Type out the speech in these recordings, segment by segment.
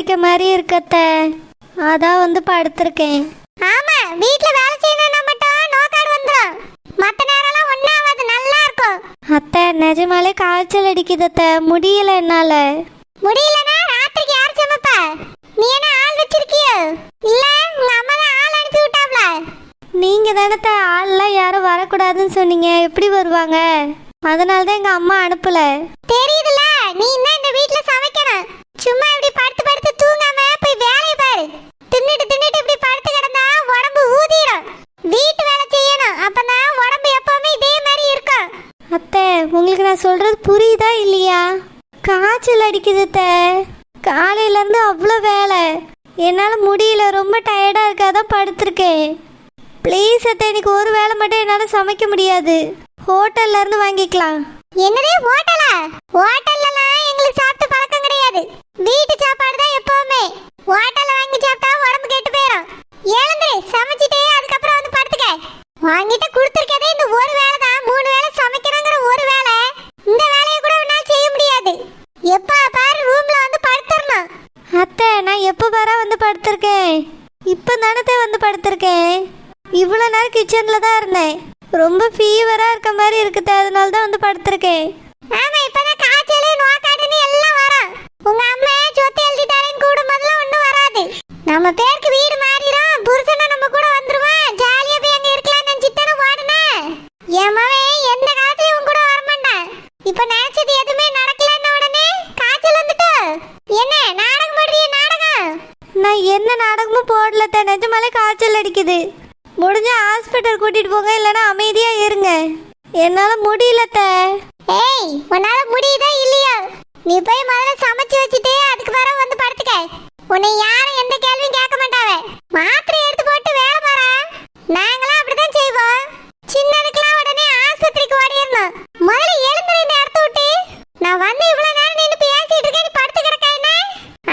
அடிக்க மாதிரி இருக்கத்த, அதான் வந்து படுத்திருக்கேன். ஆமா, வீட்ல வேலை செய்யணும்னா மட்டும் நோக்காடு வந்துரும். மத்த நேரம்லாம் ஒண்ணாவது நல்லா இருக்கும். அத்தை நிஜமாலே காய்ச்சல் அடிக்குதத்த, முடியல என்னால. முடியலனா ராத்திரிக்கு யார் சமைப்பா? நீ என்ன ஆள் வச்சிருக்கியோ? இல்ல உங்க அம்மா தான் ஆள் அனுப்பி விட்டாப்ல? நீங்க தானத்த ஆள்லாம் யாரும் வரக்கூடாதுன்னு சொன்னீங்க, எப்படி வருவாங்க? அதனால தான் எங்க அம்மா அனுப்பல. தெரியுதுல, நீ இன்னும் இந்த வீட்ல சமைக்கணும். சும்மா இப்படி படுத்து படுத்து தூங்காம போய் வேலையை பாரு. தின்னுட்டு தின்னுட்டு இப்படி படுத்து கிடந்தா உடம்பு ஊதிரும். வீட்டு வேலை செய்யணும், அப்பதான் உடம்பு எப்பவுமே இதே மாதிரி இருக்கும். அத்தை உங்களுக்கு நான் சொல்றது புரியுதா இல்லையா? காய்ச்சல் அடிக்குதுத்த, காலையில இருந்து அவ்வளோ வேலை, என்னால முடியல, ரொம்ப டயர்டா இருக்காதான் படுத்திருக்கேன். ப்ளீஸ் அத்தை, இன்னைக்கு ஒரு வேளை மட்டும் என்னால சமைக்க முடியாது, ஹோட்டல்ல இருந்து வாங்கிக்கலாம். என்னதே ஹோட்டலா? ஹோட்டல்லலாம் எங்களுக்கு சாப்பிட்டு பழக்கம் கிடையாது. வீட்டு சாப்பாடு தான் எப்பவுமே. ஹோட்டல்ல வாங்கி சாப்பிட்டா உடம்பு கெட்டு போயிடும். எழுந்துரு, சமைச்சிட்டே அதுக்கப்புறம் வந்து படுத்துக்க. வாங்கிட்டு கொடுத்துருக்கதே இந்த ஒரு வேளை தான். 3 வேளை சமைக்கணுங்கிற ஒரு வேளை. இந்த வேலையை கூட உன்னால் செய்ய முடியாது. எப்ப பாரு ரூம்ல வந்து படுத்துறணும். அத்தை நான் எப்போ பாரா வந்து படுத்திருக்கேன், இப்போ தானத்தை வந்து படுத்திருக்கேன். இவ்வளோ நேரம் கிச்சன்ல தான் இருந்தேன், ரொம்ப ஃபீவரா இருக்க மாதிரி இருக்குது, அதனால தான் வந்து படுத்திருக்கேன். ஆமா, இப்பதான் காய்ச்சல் நோக்காடுன்னு எல்லாம் வரும். உங்க அம்மா சொத்து எழுதி தரேன்னு கூடும்போதெல்லாம் ஒண்ணும் வராது. நம்ம பேருக்கு வீடு மாறிடும், புருஷனை நம்ம கூட வந்துருவான், ஜாலியா போய் அங்க இருக்கலாம்னு நினைச்சிட்டானே ஓடுனா. என் மவன் எந்த காலத்துலயும் உன் கூட வரமாட்டான். இப்ப நினைச்சது எதுவுமே நடக்கலன்னு உடனே காய்ச்சல் வந்துட்டு என்ன நாடகம் போடுறிய? நாடகம் நான் என்ன நாடகமும் போடலத்த, நிஜமாலே காய்ச்சல் அடிக்குது. முடிஞ்ச ஹாஸ்பிட்டல் கூட்டிட்டு போங்க, இல்லைன்னா அமைதியா இருங்க, என்னால முடியலத்த. ஏய், உன்னால முடியுதா இல்லையா? நீ போய் முதல்ல சமைச்சு வச்சுட்டு அதுக்கு பிறகு வந்து படுத்துக்க. உன்னை யாரும் எந்த கேள்வியும் கேட்க மாட்டாவே. மாத்திரை எடுத்து போட்டு வேலை பாரு. நாங்களாம் அப்படிதான் செய்வோம். சின்னதுக்கெல்லாம் உடனே ஆஸ்பத்திரிக்கு ஓடிடணும். முதல்ல எழுந்துரு இந்த இடத்த விட்டு. நான் வந்து இவ்வளவு நேரம் நின்று பேசிட்டு இருக்கேன், நீ படுத்து கிடக்க என்ன?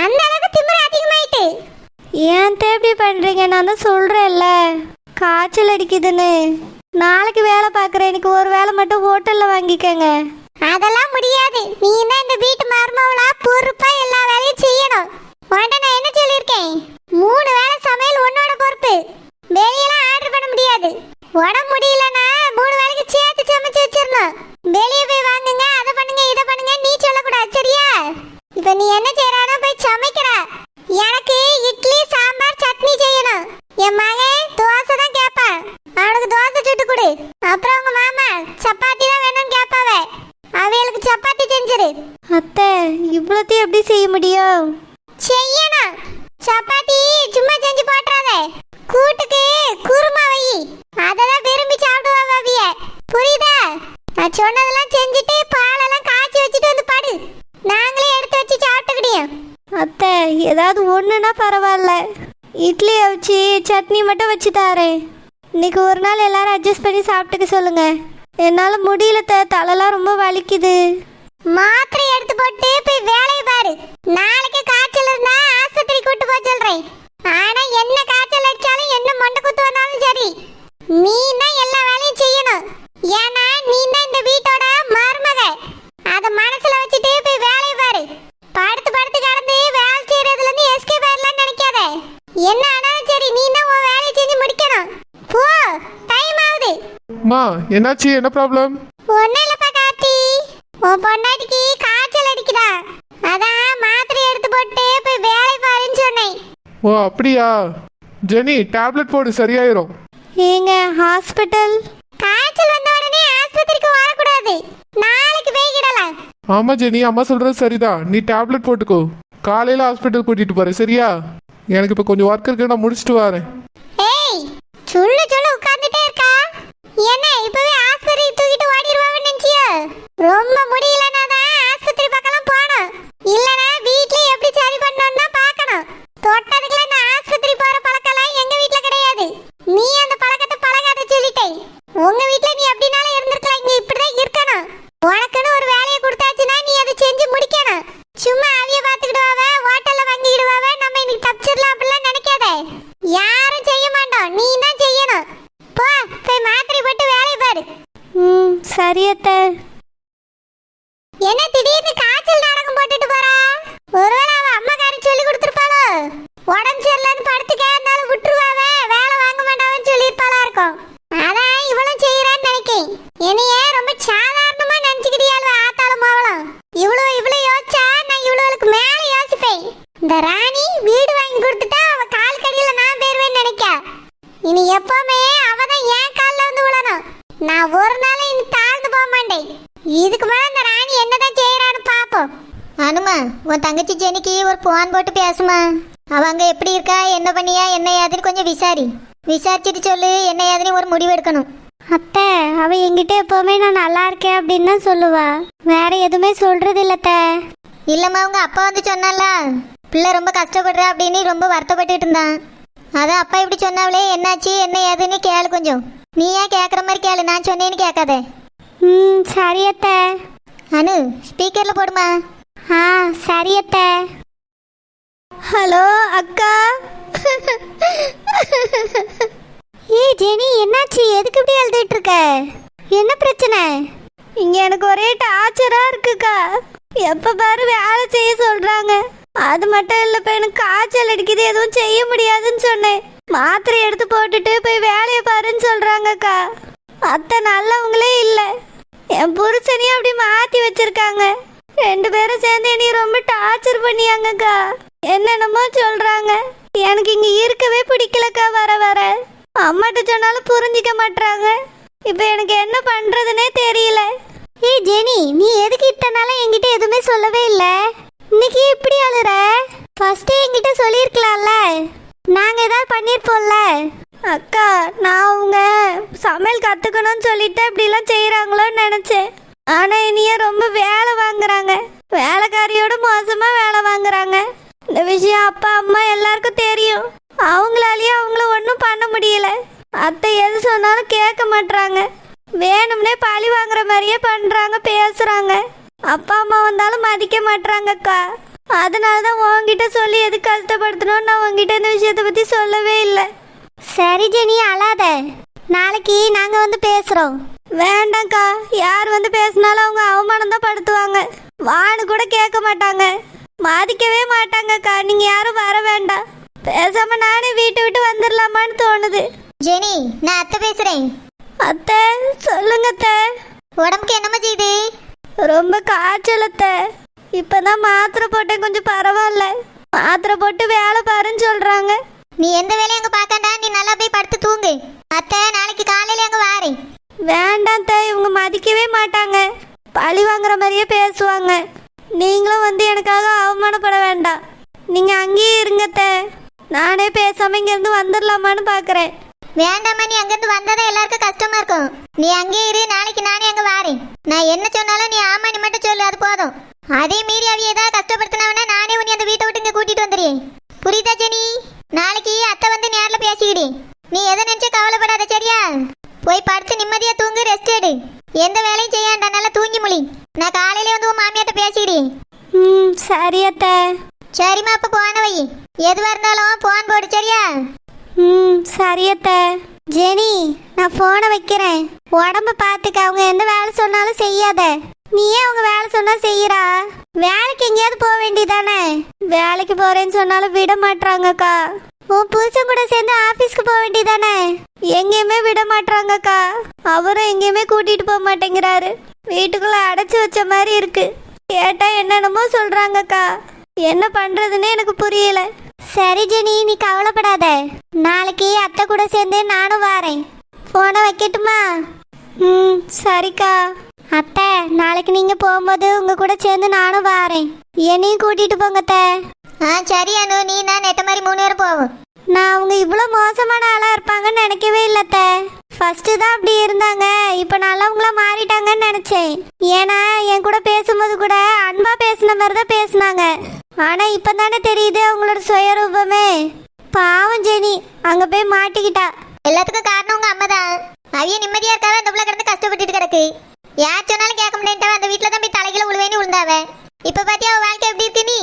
அந்த அளவுக்கு திமிரு அதிகமாயிட்டு. ஏன் எப்படி பண்றீங்க? நான் தான் சொல்றேன்ல காய்ச்சல் அடிக்குதுன்னு. நாளைக்கு வேலை பார்க்குறேன், எனக்கு ஒரு வேலை மட்டும் ஹோட்டல்ல வாங்கிக்கங்க. அதெல்லாம் முடியாது. நீ தான் இந்த வீட்டு மருமவளா பொறுப்பா எல்லா வேலையும் செய்யணும். உன்கிட்ட நான் என்ன சொல்லியிருக்கேன்? 3 வேளை சமையல் உன்னோட பொறுப்பு. வெளியெல்லாம் ஆர்டர் பண்ண முடியாது. உடம்பு முடியலன்னா 3 வேளைக்கு சேர்த்து சமைச்சு வச்சிடணும். வெளியே போய் வாங்குங்க, அதை பண்ணுங்க இதை பண்ணுங்க நீ சொல்லக்கூடாது, சரியா? இப்ப நீ என்ன செய்யறானோ போய் சமைக்கிற. எனக்கு இட்லி சாம்பார் சட்னி செய்யணும். என் மகன் தோசை தான் கேட்பான், அவனுக்கு தோசை சுட்டு கொடு. அப்புறம் உங்க மாமா சப்பாத்தி தான் வேணும்னு கேட்பாவே, அவைகளுக்கு சப்பாத்தி செஞ்சிரு. அத்தை இவ்வளோத்தையும் எப்படி செய்ய முடியும்? செய்யணும். சப்பாத்தி சும்மா செஞ்சு போட்டுறாதே, கூட்டுக்கு குருமா வை, அதெல்லாம் விரும்பி சாப்பிடுவாங்க அவிய. புரியுதா? நான் சொன்னதெல்லாம் செஞ்சுட்டு பாலெல்லாம் காய்ச்சி வச்சுட்டு வந்து படு. நாங்களே எடுத்து வச்சு சாப்பிட்டுக்கிட்டியோம். அத்தை ஏதாவது ஒன்றுனா பரவாயில்ல, இட்லி வச்சு சட்னி மட்டும் வச்சு தாரேன். இன்னைக்கு ஒரு நாள் எல்லாரும் அட்ஜஸ்ட் பண்ணி சாப்பிட்டுக்க சொல்லுங்க, என்னால் முடியல, தலைலாம் ரொம்ப வலிக்குது. மாத்திரை எடுத்து போட்டு போய் வேலையை பாரு. நாளைக்கு காய்ச்சல் இருந்தா ஆஸ்பத்திரி கூட்டு போக சொல்றேன். ஆனா என்ன காய்ச்சல் அடிச்சாலும் என்ன மண்டை குத்து வந்தாலும் சரி, நீ தான் எல்லா வேலையும் செய்யணும். ஏன்னா நீ தான் இந்த வீட்டோட மருமக. அத மனசுல வச்சுட்டு போய் வேலையை பாரு. படுத்து படுத்து கிடந்து வேலை செய்யறதுல இருந்து எஸ்கேப் ஆயிடலாம்னு நினைக்காத. என்ன ஆனாலும் சரி, நீ தான் உன் வேலையை செஞ்சு முடிக்கணும். போ, டைம் ஆகுது. மா என்னாச்சு, என்ன ப்ராப்ளம்? ஒன்னும் இல்லப்பா கார்த்தி, உன் பொண்டாட்டிக்கு காய்ச்சல் அடிக்குதா, அதான் மாத்திரை எடுத்து போட்டு போய் வேலை பாருன்னு சொன்னேன். ஓ அப்படியா? ஜெனி டேப்லெட் போடு, சரியாயிரும். ஏங்க ஹாஸ்பிட்டல்? காய்ச்சல் வந்த உடனே ஆஸ்பத்திரிக்கு வரக்கூடாது, நாளைக்கு போய்கிடலாம். ஆமா ஜெனி, அம்மா சொல்றது சரிதான், நீ டேப்லெட் போட்டுக்கோ, காலையில ஹாஸ்பிட்டல் கூட்டிட்டு போறேன், சரியா? எனக்கு இப்ப கொஞ்சம் ஒர்க் இருக்கு, நான் முடிச்சுட்டு வரேன். ஏய், சொல்லு சொல்லு உட்கார்ந்துட்டே இருக்கா என்ன? இப்பவே ஆஸ்பத்திரி தூக்கிட்டு ஓடிடுவான்னு நினைச்சியோ? ரொம்ப முடியலன்னா தான் ஆஸ்பத்திரி பக்கம் போகணும், இல்லனா வீட்லயே எப்படி சரி பண்ணணும்னு தான் பார்க்கணும். தொட்டதுக்குள்ள நான் ஆஸ்பத்திரி போற பழக்கம்லாம் எங்க வீட்ல கிடையாது. நீ அந்த பழக்கத்தை பழகாத சொல்லிட்டேன். உங்க வீட்ல நீ எப்படினாலும் இருந்திருக்கலாம், இங்க இப்படிதான் இருக்கணும். உனக்குன்னு ஒரு வேலையை கொடுத்தாச்சுன்னா நீ அதை செஞ்சு முடிக்கணும். சும்மா அவிய பார்த்துக்கிடுவாவ, ஹோட்டல்ல வாங்கிடுவாவ, நம்ம இன்னைக்கு தப்பிச்சிடலாம் அப்படிலாம் நினைக்காத. யாரும் செய்ய மாட்டோம், நீ தான் செய்யணும். போ, போய் மாத்திரை போட்டு வேலையை பாரு. சரியத்த. என்ன திடீர்னு காய்ச்சல் நாடகம் போட்டுட்டு போறா? ஒருவேளை அவ அம்மாக்காரி சொல்லி கொடுத்துருப்பாளோ? இன்னைக்கு ஒரு போன் போட்டு பேசுமா. அவங்க எப்படி இருக்கா, என்ன பண்ணியா, என்ன ஏதுன்னு கொஞ்சம் விசாரிச்சுட்டு சொல்லு. என்ன ஏதுன்னு ஒரு முடிவு எடுக்கணும். அத்தை அவ என்கிட்ட எப்பவுமே நான் நல்லா இருக்கேன் அப்படின்னு தான் சொல்லுவா, வேற எதுவுமே சொல்றது இல்லத்த. இல்லம்மா, உங்க அப்பா வந்து சொன்னால பிள்ளை ரொம்ப கஷ்டப்படுற அப்படின்னு ரொம்ப வருத்தப்பட்டுட்டு இருந்தான். அதான் அப்பா இப்படி சொன்னாவளே, என்னாச்சு என்ன ஏதுன்னு கேளு கொஞ்சம். நீ ஏன் கேட்குற மாதிரி கேளு, நான் சொன்னேன்னு கேட்காத. சரி அத்தை. அனு ஸ்பீக்கர்ல போடுமா. சரி அத்தை. ஹலோ அக்கா. ஏய் ஜெனி, என்னாச்சு? எதுக்கு இப்படி அழுதுட்டு இருக்க? என்ன பிரச்சனை? இங்க எனக்கு ஒரே டார்ச்சரா இருக்குக்கா. எப்ப பாரு வேலை செய்ய சொல்றாங்க. அது மட்டும் இல்ல, இப்ப எனக்கு காய்ச்சல் அடிக்குது, எதுவும் செய்ய முடியாதுன்னு சொன்னேன். மாத்திரை எடுத்து போட்டுட்டு போய் வேலையை பாருன்னு சொல்றாங்கக்கா. அத்தை நல்லவங்களே இல்ல, என் புருஷனையும் அப்படி மாத்தி வச்சிருக்காங்க. 2 பேரும் சேர்ந்து என்னைய ரொம்ப டார்ச்சர் பண்ணியாங்கக்கா. என்னென்னமோ சொல்றாங்க. எனக்கு இங்க இருக்கவே பிடிக்கலக்கா. வர வர அம்மாட்ட சொன்னாலும் புரிஞ்சிக்க மாட்டாங்க. இப்ப எனக்கு என்ன பண்றதுன்னே தெரியல. ஏய் ஜெனி, நீ எதுக்கு இத்தனால என்கிட்ட எதுவுமே சொல்லவே இல்ல? இன்னைக்கு இப்படி அழுற? ஃபர்ஸ்டே என்கிட்ட சொல்லியிருக்கலாம்ல, நாங்க ஏதாவது பண்ணிருப்போம்ல. அக்கா, நான் அவங்க சமையல் கத்துக்கணும்னு சொல்லிட்டு இப்படிலாம் செய்யறாங்களோன்னு நினைச்சேன். ஆனா இனிய ரொம்ப வேலை வாங்குறாங்க, வேலைக்காரியோட மோசமா வேலை வாங்குறாங்க. இந்த விஷயம் அப்பா அம்மா எல்லாருக்கும் தெரியும். அவங்களாலேயே அவங்கள ஒன்றும் பண்ண முடியல. அத்தை எது சொன்னாலும் கேட்க மாட்றாங்க. வேணும்னே பழி வாங்குற மாதிரியே பண்றாங்க, பேசுறாங்க. அப்பா அம்மா வந்தாலும் மதிக்க மாட்றாங்கக்கா. அதனால தான் உங்ககிட்ட சொல்லி எது கஷ்டப்படுத்தணும்னு நான் உங்ககிட்ட இந்த விஷயத்தை பத்தி சொல்லவே இல்லை. சரி ஜெனி, அழாத. நாளைக்கு நாங்க வந்து பேசுறோம். வேண்டாம்க்கா, யார் வந்து பேசினாலும் அவங்க அவமானம் தான் படுத்துவாங்க. வான்னு கூட கேட்க மாட்டாங்க, மதிக்கவே மாட்டாங்கக்கா. நீங்க யாரும் வர வேண்டாம். பேசாம நானே வீட்டை விட்டு வந்துடலாமான்னு தோணுது. ஜெனி, நான் அத்தை பேசுறேன். அத்தை சொல்லுங்க அத்தை. உடம்புக்கு என்னமா செய்யுது? ரொம்ப காய்ச்சல் அத்தை. இப்பதான் மாத்திரை போட்டேன், கொஞ்சம் பரவாயில்ல. மாத்திரை போட்டு வேலை பாருன்னு சொல்றாங்க. நீ எந்த வேலையும் அங்க பார்க்கண்டா, நீ நல்லா போய் படுத்து தூங்கு. அத்தை நாளைக்கு காலையில அங்க வாரேன். வேண்டாம் அத்தை, இவங்க மதிக்கவே மாட்டாங்க, பழி வாங்குற மாதிரியே பேசுவாங்க. நீங்களும் வந்து எனக்காக அவமானப்பட வேண்டாம். நீங்க அங்கேயே இருங்க அத்தை. நானே பேசாம இங்க இருந்து வந்துடலாமான்னு பாக்குறேன். வேண்டாமா, நீ அங்கிருந்து வந்தாதான் எல்லாருக்கும் கஷ்டமா இருக்கும். நீ அங்கே இரு, நாளைக்கு நானே அங்க வாரேன். நான் என்ன சொன்னாலும் நீ ஆமா நீ மட்டும் சொல்லு, அது போதும். அதே மீறி அவிய ஏதாவது கஷ்டப்படுத்தினவனா நானே உன்னை அந்த வீட்டை விட்டு இங்க கூட்டிட்டு வந்துடுறேன். புரியுதா ஜெனி? நாளைக்கு அத்தை வந்து நேர்ல பேசிக்கிடு. நீ எதை நினைச்சு கவலைப்படாத, சரியா? போய் படுத்து நிம்மதியா தூங்கு, ரெஸ்ட் எடு. எந்த வேலையும் செய்யாண்டா, நல்லா தூங்கி முழி. நான் காலையில வந்து உன் மாமியாட்ட பேசிக்கிடு. சரி அத்தை. சரிம்மா, அப்ப போன வை. எதுவா இருந்தாலும் போன் போடு, சரியா? சரி அத்தை. ஜெனி, நான் போனை வைக்கிறேன். உடம்ப பார்த்துக்க. அவங்க எந்த வேலை சொன்னாலும் செய்யாத. நீ ஏன் அவங்க வேலை சொன்னா செய்யறா? வேலைக்கு எங்கேயாவது போக வேண்டியதானே? வேலைக்கு போறேன்னு சொன்னாலும் விட மாட்டாங்கக்கா. உன் புருஷன் கூட சேர்ந்து ஆபீஸ்க்கு போக வேண்டியதானே? எங்கேயுமே விட மாட்டாங்கக்கா. அவரும் எங்கேயுமே கூட்டிட்டு போக மாட்டேங்கிறாரு. வீட்டுக்குள்ள அடைச்சு வச்ச மாதிரி இருக்கு. கேட்டா என்னென்னமோ சொல்றாங்கக்கா. என்ன பண்றதுன்னு எனக்கு புரியல. சரி ஜெனி, நீ கவலைப்படாத. நாளைக்கு அத்தை கூட சேர்ந்து நானும் வாரேன். போனை வைக்கட்டுமா? சரிக்கா. அத்தை, நாளைக்கு நீங்க போகும்போது உங்க கூட சேர்ந்து நானும் வாரேன். என்னையும் கூட்டிட்டு போங்க அத்தை. சரி அனு, நீ நான் நெட்ட மாதிரி 3 பேரும் போவோம். நான் அவங்க இவ்வளோ மோசமான ஆளா இருப்பாங்கன்னு நினைக்கவே இல்லை அத்தை. ஃபர்ஸ்ட் தான் அப்படி இருந்தாங்க, இப்போ நல்லவங்களா மாறிட்டாங்கன்னு நினைச்சேன். ஏன்னா என் கூட பேசும்போது கூட அன்பா பேசின மாதிரி தான் பேசினாங்க. ஆனா இப்போ தானே தெரியுது அவங்களோட சுயரூபமே. பாவம் ஜெனி அங்க போய் மாட்டிக்கிட்டா. எல்லாத்துக்கும் காரணம் உங்க அம்மா தான். அவிய நிம்மதியா இருக்காவ, அந்த பிள்ளை கிடந்து கஷ்டப்பட்டுட்டு கிடக்கு. யார் சொன்னாலும் கேட்க முடியாட்டாவ, அந்த வீட்டுல தான் போய் தலைகளை உழுவேன்னு விழுந்தாவ. இப்ப பாத்தியா அவ வாழ்க்கை எப்படி இருக்கு? நீ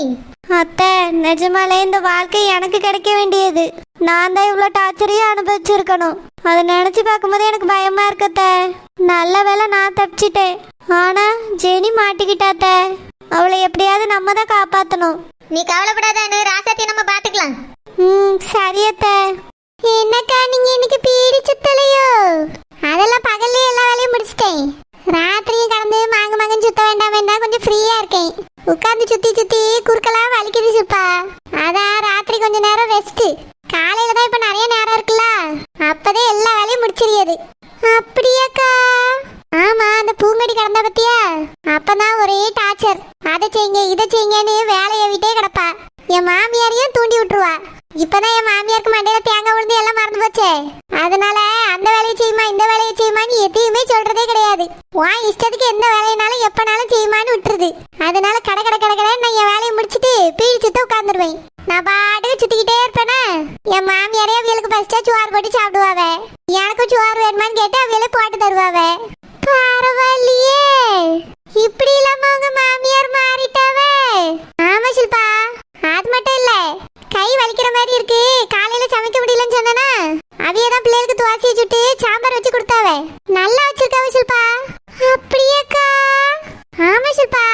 அத்தை, நிஜமாலே இந்த வாழ்க்கை எனக்கு கிடைக்க வேண்டியது. நான் தான் இவ்வளோ டார்ச்சரையும் அனுபவிச்சிருக்கணும். அதை நினைச்சு பார்க்கும்போது எனக்கு பயமா இருக்கத்த. நல்ல வேளை நான் தப்பிச்சிட்டேன். ஆனா ஜெனி மாட்டிக்கிட்டாத்த. அவளை எப்படியாவது நம்ம தான் காப்பாத்தணும். நீ கவலைப்படாத, ராசாத்தி நம்ம பாத்துக்கலாம். சரி அத்தை. என்னக்கா நீங்க இன்னைக்கு பீடி சுத்தலையோ? அதெல்லாம் பகல்ல எல்லா வேலையும் முடிச்சிட்டேன். ராத்திரியும் கடந்து மகன் சுத்த வேண்டாம், கொஞ்சம் ஃப்ரீயா இருக்கேன். உட்காந்து சுத்தி சுத்தி குறுக்கெல்லாம் வலிக்குது சுப்பா. அதான் ராத்திரி கொஞ்ச நேரம் ரெஸ்ட். காலையில தான் இப்ப நிறைய நேரம் இருக்குல்ல, அப்பதே எல்லா வேலையும் முடிச்சிருது. அப்படியாக்கா? ஆமா, அந்த பூங்கடி கடந்த பத்தியா? அப்பதான் ஒரே டார்ச்சர். அதை செய்யுங்க இதை செய்யுங்கன்னு வேலையை விட்டே கிடப்பா. இப்பதான் என் மாமியாருக்கு மண்டையில தேங்காய் விழுந்து எல்லாம் மறந்து போச்சே. அதனால அந்த வேலையை செய்யுமா இந்த வேலையை செய்யுமான்னு எதையுமே சொல்றதே கிடையாது. உன் இஷ்டத்துக்கு எந்த வேலையினாலும் எப்பனாலும் செய்யுமான்னு விட்டுருது. அதனால கடை நான் என் வேலையை முடிச்சிட்டு பீடி சுத்த உட்காந்துருவேன். நான் பாட்டுக்கு சுத்திக்கிட்டே இருப்பேனா. என் மாமியாரே அவியலுக்கு ஃபர்ஸ்டா சோறு போட்டு சாப்பிடுவாவ. எனக்கும் சோறு வேணுமான்னு கேட்டு அவியலே போட்டு தருவாவ. பரவாயில்லையே, இப்படி இல்லாம உங்க மாமியார் மாறிட்டாவே. ஆமா ஷில்பா, அது மட்டும் இல்ல, கை வலிக்கிற மாதிரி இருக்கு, காலையில சமைக்க முடியலன்னு சொன்னா அவியதான் பிள்ளைகளுக்கு துவாசியை சுட்டு சாம்பார் வச்சு கொடுத்தாவே. நல்லா வச்சிருக்காவ ஷில்பா. அப்படியேக்கா? ஆமா ஷில்பா,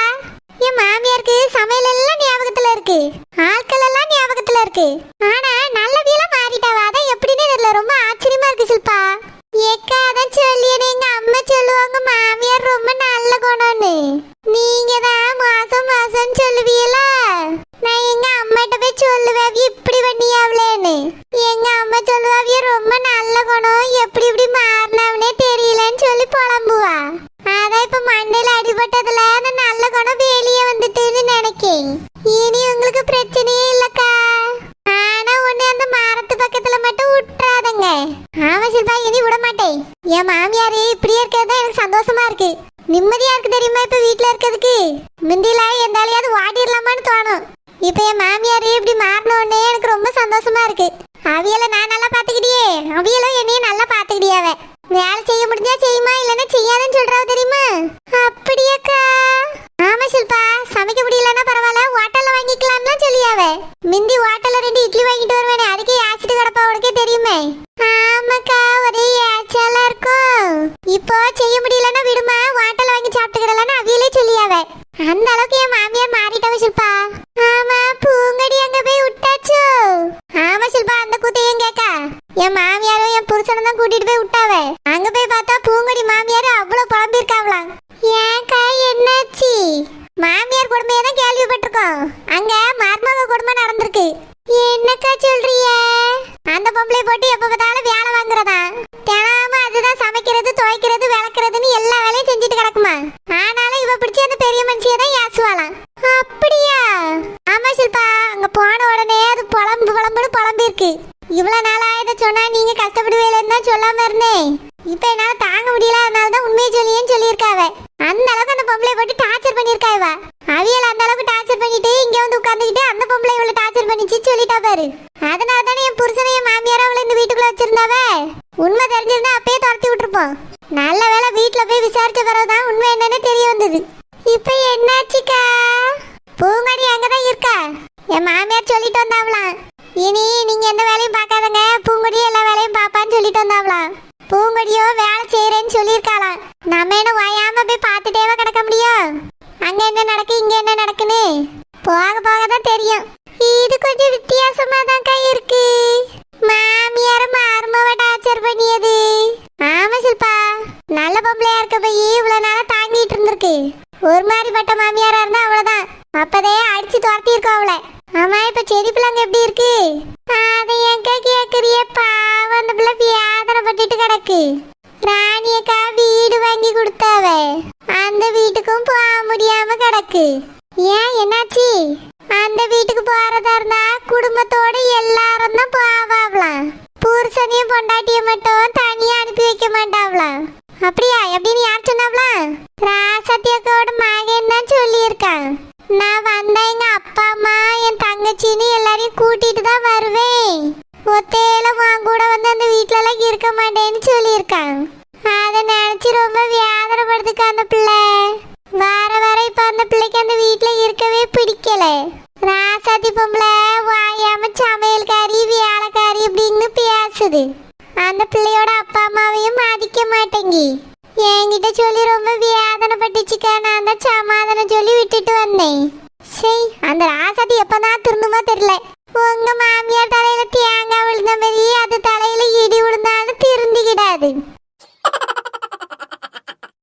என் மாமியாருக்கு சமையல் எல்லாம் ஞாபகத்துல இருக்கு, ஆட்கள் எல்லாம் ஞாபகத்துல இருக்கு. ஆனா நல்லவியெல்லாம் மாறிட்டாவ. அதான் எப்படின்னு தெரியல, ரொம்ப ஆச்சரியமா இருக்கு ஷில்பா. ஏக்கா அதான் சொல்லியனே, எங்க அம்மா சொல்லுவாங்க மாமியார் ரொம்ப நல்ல குணம்னு. நீங்க தான் மாசம் மாசம் சொல்லுவீங்களா? நான் எங்க அம்மாட்ட போய் சொல்லுவேன் இப்படி பண்ணியாவளேன்னு. எங்க அம்மா சொல்லுவாவிய ரொம்ப நல்ல குணம், எப்படி இப்படி மாறினாவனே தெரியலன்னு சொல்லி புலம்புவா. அதான் இப்ப மண்டையில அடிபட்டதுல அந்த நல்ல குணம் வெளியே வந்துட்டுன்னு நினைக்கேன். இனி உங்களுக்கு பிரச்சனையே இல்லக்கா. ஆனா ஒண்ணு, அந்த மரத்து பக்கத்துல மட்டும் விட்டுறாதங்க. ஆமா ஷில்பா, இனி விட மாட்டேன். என் மாமியாரு இப்படியே இருக்கிறது எனக்கு சந்தோஷமா இருக்கு, நிம்மதியா இருக்கு தெரியுமா. இப்ப வீட்டுல இருக்கிறதுக்கு முந்தில எந்தாலையாவது வாடிடலாமான்னு தோணும். இப்ப என் மாமியாரு இப்படி மாறின உடனே எனக்கு ரொம்ப சந்தோஷமா இருக்கு. அவியலை நான் நல்லா பாத்துக்கிட்டியே, அவியலும் என்னையும் நல்லா பாத்துக்கிட்டியாவ. வேலை செய்ய முடிஞ்சா செய்யுமா, இல்லைன்னா செய்யாதுன்னு சொல்றாவ தெரியுமா. அப்படியாக்கா? ஆமா ஷில்பா, சமைக்க முடியலன்னா பரவாயில்ல, ஹோட்டல்ல வாங்கிக்கலாம்னு சொல்லியாவ. மிந்தி ஹோட்டல்ல 2 இட்லி வாங்கிட்டு வருவேனே, அதுக்கே ஆசிட்டு கிடப்பா, உனக்கே தெரியுமே. ஆமாக்கா, ஒரே ஏச்சாலா இருக்கும். இப்போ செய்ய முடியலன்னா விடுமா, ஹோட்டல்ல வாங்கி சாப்பிட்டுக்கிறலன்னு அவியலே சொல்லியாவ. அந்த அளவுக்கு என் மாமியார் மாறிட்டவ ஷில்பா. ஆமா, பூங்கடி அங்க போய் விட்டாச்சு. ஆமா ஷில்பா, அந்த கூத்தையும் கேக்கா. என் மாமியாரும் என் புருஷனும் தான் கூட்டிட்டு போய் விட்டாவ. அங்க போய் பார்த்தா பூங்கடி மாமியார் அவ்வளவு புலம்பிருக்காவலாம். ஏன்க்கா என்னாச்சு? மாமியார் கொடுமையை தான் கேள்விப்பட்டிருக்கோம், அங்க மருமக கொடுமை நடந்திருக்கு. என்னக்கா சொல்றிய? அந்த பொம்பளை போட்டு எப்ப பார்த்தாலும் வேலை வாங்குறதா, தினமும் அதுதான் சமைக்கிறது துவைக்கிறது விளக்குறதுன்னு எல்லா வேலையும் செஞ்சுட்டு கிடக்குமா. ஆனாலும் இவ பிடிச்சி அந்த பெரிய மனுஷியை தான் ஏசுவாளாம். அப்படியா? ஆமா ஷில்பா, அங்க போன உடனே அது புலம்புன்னு புலம்பிருக்கு. இவ்வளவு நாளா இதை சொன்னா நீங்க கஷ்டப்படுவீங்கன்னு தான் சொல்லாம இருந்தேன். இப்ப என்னால தாங்க முடியல, அதனாலதான் உண்மையை சொல்லியேன்னு சொல்லியிருக்காவ. அந்த அளவுக்கு அந்த பொம்பளை போட்டு டார்ச்சர் பண்ணிருக்காவ. அவியல் அந்த அளவுக்கு டார்ச்சர் பண்ணிட்டு இங்க வந்து உட்கார்ந்துக்கிட்டு அந்த பொம்பளை இவ்வளவு டார்ச்சர் பண்ணிச்சு சொல்லிட்டா பாரு. அதனால தானே என் புருஷனையும் மாமியாரும் அவளை இந்த வீட்டுக்குள்ள வச்சிருந்தாவ. உண்மை தெரிஞ்சிருந்தா அப்பயே துரத்தி விட்டுருப்போம். நல்ல வேலை வீட்டுல போய் விசாரிச்ச பிறகுதான் உண்மை என்னன்னு தெரிய வந்தது. இப்ப என்னாச்சுக்கா? பூங்கடி அங்கதான் இருக்கா. என் மாமியார் சொல்லிட்டு வந்தாவலாம், இனி நீங்க எந்த வேலையும் பார்க்காதங்க, பூங்கொடியும் எல்லா வேலையும் பாப்பான்னு சொல்லிட்டு வந்தாவலாம். பூங்கொடியோ வேலை செய்யறேன்னு சொல்லியிருக்காளாம். நம்ம என்ன வாயாம போய் பார்த்துட்டேவா கிடக்க முடியும்? அங்க என்ன நடக்கு இங்க என்ன நடக்குன்னு போக போக தான் தெரியும். இது கொஞ்சம் வித்தியாசமா தான்க்கா இருக்கு, மாமியார மருமவ டார்ச்சர் பண்ணியது. ஆமா ஷில்பா, நல்ல பொம்பளையா இருக்க போய் இவ்வளவு நாளா தாங்கிட்டு இருந்திருக்கு. ஒரு மாதிரி பட்ட மாமியாரா இருந்தா அவ்வளவுதான், அப்பதே அடிச்சு துரத்தி இருக்கோம் அவளை. ஆமா, இப்ப செடி பிள்ளைங்க எப்படி இருக்கு? அதை எங்க கேக்குறிய? பாவம், அந்த பிள்ளை வேதனைப்பட்டுட்டு கிடக்கு. ராணியக்கா வீடு வாங்கி கொடுத்தாவ, அந்த வீட்டுக்கும் போக முடியாம கிடக்கு. ஏன் என்னாச்சு? அந்த வீட்டுக்கு போறதா இருந்தா குடும்பத்தோட எல்லாரும் தான் போவாங்களாம். புருஷனையும் பொண்டாட்டிய மட்டும் தனியா அனுப்பி வைக்க மாட்டாங்களாம். அப்படியா? எப்படின்னு யார் சொன்னாவலாம்? ராசத்தியக்கோட மகன் தான் சொல்லியிருக்கான். நான் வந்தா எங்க அப்பா அம்மா என் தங்கச்சின்னு எல்லாரையும் கூட்டிட்டு தான் வருவேன், ஒத்தையில உன் கூட வந்து அந்த வீட்டுல எல்லாம் இருக்க மாட்டேன்னு சொல்லியிருக்கான். அதை நினைச்சு ரொம்ப வேதனைப்படுதுக்கா அந்த பிள்ளை. வர இப்ப அந்த பிள்ளைக்கு அந்த வீட்டுல இருக்கவே பிடிக்கல. ராசாத்தி பொம்பளை வாயாம சமையல்காரி வேலைக்காரி அப்படின்னு பேசுது. அந்த பிள்ளையோட அப்பா அம்மாவையும் மதிக்க மாட்டேங்கி என்கிட்ட சொல்லி ரொம்ப வேதனைப்பட்டுச்சுக்கா. நான் தான் சமாதானம் சொல்லி விட்டுட்டு வந்தேன். சரி, அந்த ராசாத்தி எப்பதான் திருந்துமோ தெரியல. உங்க மாமியார் தலையில தேங்காய் விழுந்த